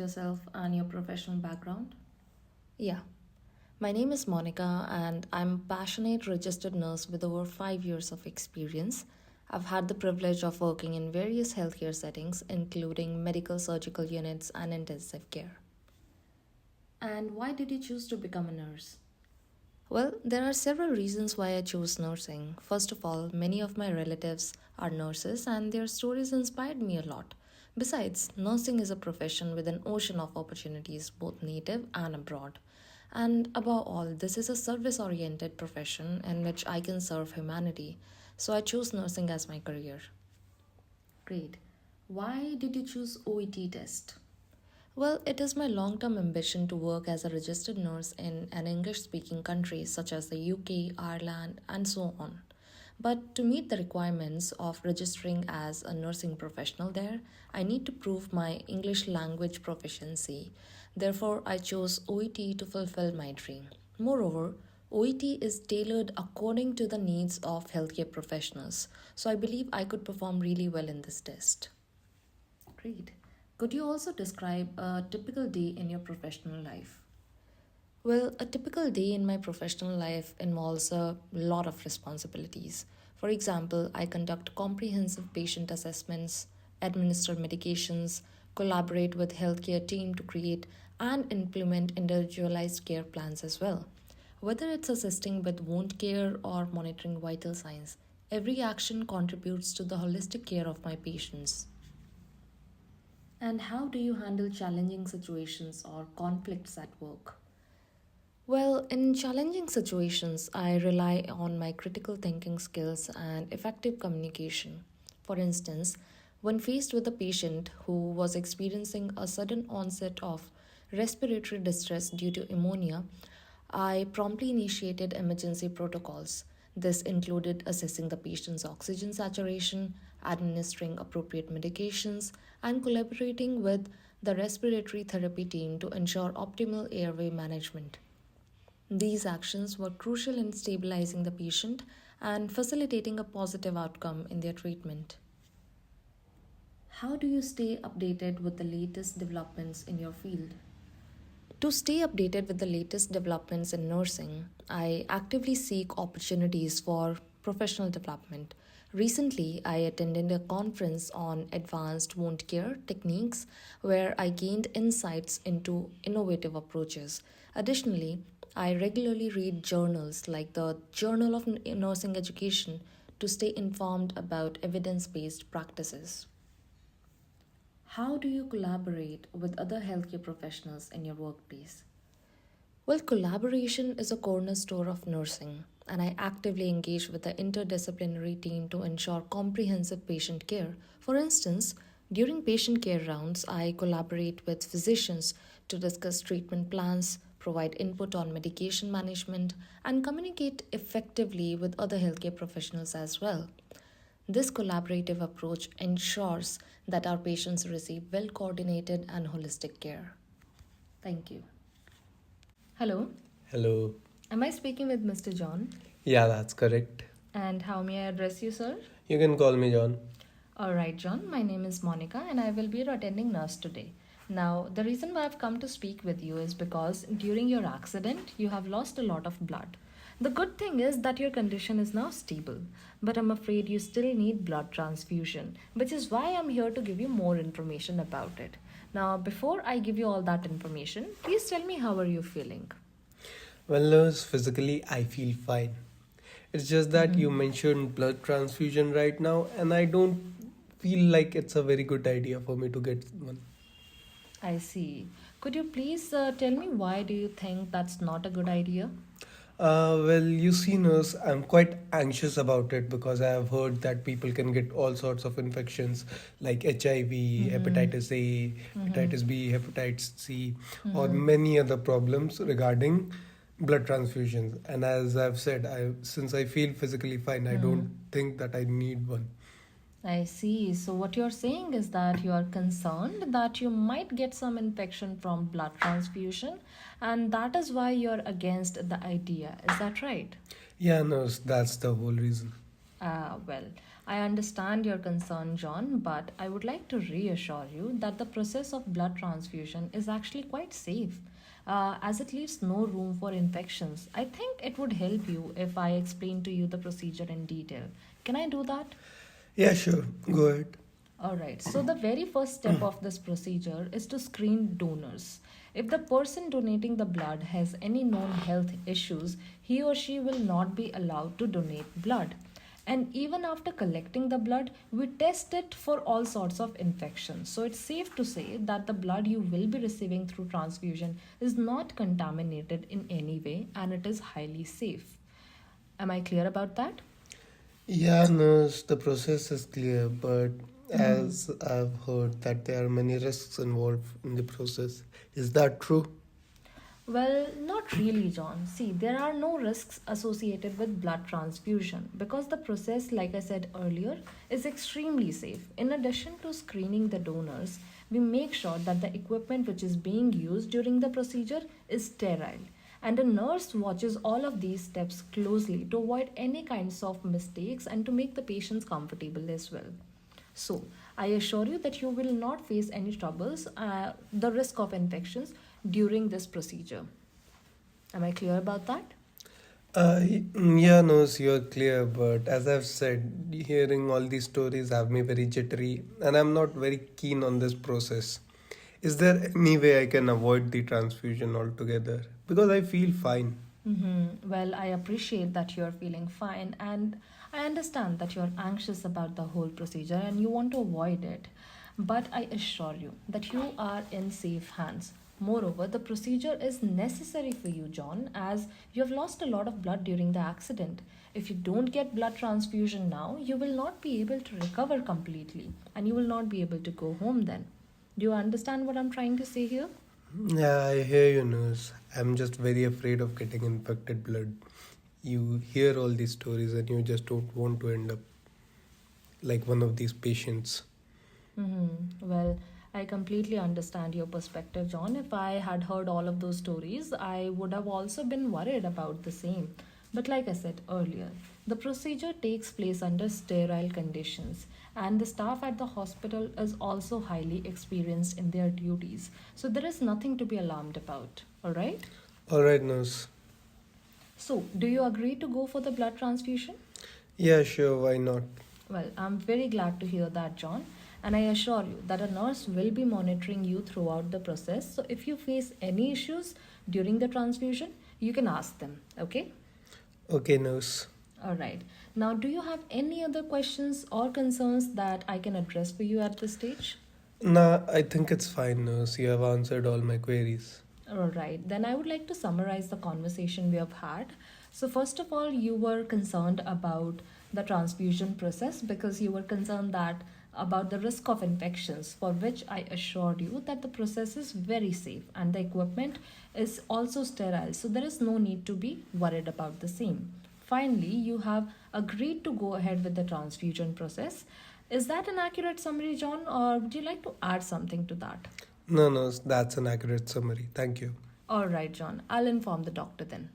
yourself and your professional background? Yeah, my name is Monica, and I'm a passionate registered nurse with over 5 years of experience. I've had the privilege of working in various healthcare settings, including medical surgical units and intensive care. And why did you choose to become a nurse? Well, there are several reasons why I chose nursing. First of all, many of my relatives are nurses, and their stories inspired me a lot. Besides, nursing is a profession with an ocean of opportunities, both native and abroad. And above all, this is a service oriented profession in which I can serve humanity. So I chose nursing as my career. Great. Why did you choose OET test? Well, it is my long term ambition to work as a registered nurse in an English speaking country such as the UK, Ireland, and so on. But to meet the requirements of registering as a nursing professional there, I need to prove my English language proficiency. Therefore, I chose OET to fulfill my dream. Moreover, OET is tailored according to the needs of healthcare professionals, so I believe I could perform really well in this test. Great. Could you also describe a typical day in your professional life? Well, a typical day in my professional life involves a lot of responsibilities. For example, I conduct comprehensive patient assessments, administer medications, collaborate with healthcare team to create and implement individualized care plans as well. Whether it's assisting with wound care or monitoring vital signs, every action contributes to the holistic care of my patients. And how do you handle challenging situations or conflicts at work? Well, in challenging situations, I rely on my critical thinking skills and effective communication. For instance, when faced with a patient who was experiencing a sudden onset of respiratory distress due to pneumonia, I promptly initiated emergency protocols. This included assessing the patient's oxygen saturation, administering appropriate medications, and collaborating with the respiratory therapy team to ensure optimal airway management. These actions were crucial in stabilizing the patient and facilitating a positive outcome in their treatment. How do you stay updated with the latest developments in your field? To stay updated with the latest developments in nursing, I actively seek opportunities for professional development. Recently, I attended a conference on advanced wound care techniques where I gained insights into innovative approaches. Additionally, I regularly read journals like the Journal of Nursing Education to stay informed about evidence based practices. How do you collaborate with other healthcare professionals in your workplace? Well, collaboration is a cornerstone of nursing, and I actively engage with the interdisciplinary team to ensure comprehensive patient care. For instance, during patient care rounds, I collaborate with physicians to discuss treatment plans, provide input on medication management, and communicate effectively with other healthcare professionals as well. This collaborative approach ensures that our patients receive well coordinated and holistic care. Thank you. Hello, Hello. am I speaking with Mr. John? Yeah, that's correct. And how may I address you, sir? You can call me John. All right, John, my name is Monica and I will be your attending nurse today. Now, the reason why I've come to speak with you is because during your accident, you have lost a lot of blood. The good thing is that your condition is now stable, but I'm afraid you still need blood transfusion, which is why I'm here to give you more information about it. Now, before I give you all that information, please tell me how are you feeling? Well, nurse, physically I feel fine. It's just that you mentioned blood transfusion right now, and I don't feel like it's a very good idea for me to get one. I see. Could you please tell me why do you think that's not a good idea? Well, you see, nurse, I'm quite anxious about it because I have heard that people can get all sorts of infections like HIV, hepatitis A, hepatitis B, hepatitis C, or many other problems regarding blood transfusions. And as I've said, since I feel physically fine, I don't think that I need one. I see. So, what you're saying is that you are concerned that you might get some infection from blood transfusion, and that is why you're against the idea. Is that right? Yeah, nurse, that's the whole reason. Well, I understand your concern, John, but I would like to reassure you that the process of blood transfusion is actually quite safe, as it leaves no room for infections. I think it would help you if I explain to you the procedure in detail. Can I do that? Yeah, sure. Go ahead. Alright, so the very first step of this procedure is to screen donors. If the person donating the blood has any known health issues, he or she will not be allowed to donate blood. And even after collecting the blood, we test it for all sorts of infections. So it's safe to say that the blood you will be receiving through transfusion is not contaminated in any way and it is highly safe. Am I clear about that? Yeah, nurse, the process is clear, but as I've heard that there are many risks involved in the process. Is that true? Well, not really, John. See, there are no risks associated with blood transfusion because the process, like I said earlier, is extremely safe. In addition to screening the donors, we make sure that the equipment which is being used during the procedure is sterile. And a nurse watches all of these steps closely to avoid any kinds of mistakes and to make the patients comfortable as well. So, I assure you that you will not face any troubles, the risk of infections during this procedure. Am I clear about that? Yeah, nurse, you're clear, but as I've said, hearing all these stories have me very jittery, and I'm not very keen on this process. Is there any way I can avoid the transfusion altogether? Because I feel fine. Well, I appreciate that you're feeling fine, and I understand that you're anxious about the whole procedure and you want to avoid it. But I assure you that you are in safe hands. Moreover, the procedure is necessary for you, John, as you have lost a lot of blood during the accident. If you don't get blood transfusion now, you will not be able to recover completely and you will not be able to go home then. Do you understand what I'm trying to say here? Yeah, I hear you, nurse. I'm just very afraid of getting infected blood. You hear all these stories and you just don't want to end up like one of these patients. Well, I completely understand your perspective, John. If I had heard all of those stories, I would have also been worried about the same. But like I said earlier, the procedure takes place under sterile conditions, and the staff at the hospital is also highly experienced in their duties. So there is nothing to be alarmed about, alright? Alright, nurse. So, do you agree to go for the blood transfusion? Yeah, sure, why not? Well, I'm very glad to hear that, John. And I assure you that a nurse will be monitoring you throughout the process. So if you face any issues during the transfusion, you can ask them. Okay? Okay, nurse. All right. Now, do you have any other questions or concerns that I can address for you at this stage? Nah, I think it's fine, nurse. You have answered all my queries. All right. Then I would like to summarize the conversation we have had. So, first of all, you were concerned about the transfusion process because you were concerned that about the risk of infections, for which I assured you that the process is very safe and the equipment is also sterile, so there is no need to be worried about the same. Finally, you have agreed to go ahead with the transfusion process. Is that an accurate summary, John, or would you like to add something to that? No, nurse, that's an accurate summary. Thank you. All right, John, I'll inform the doctor then.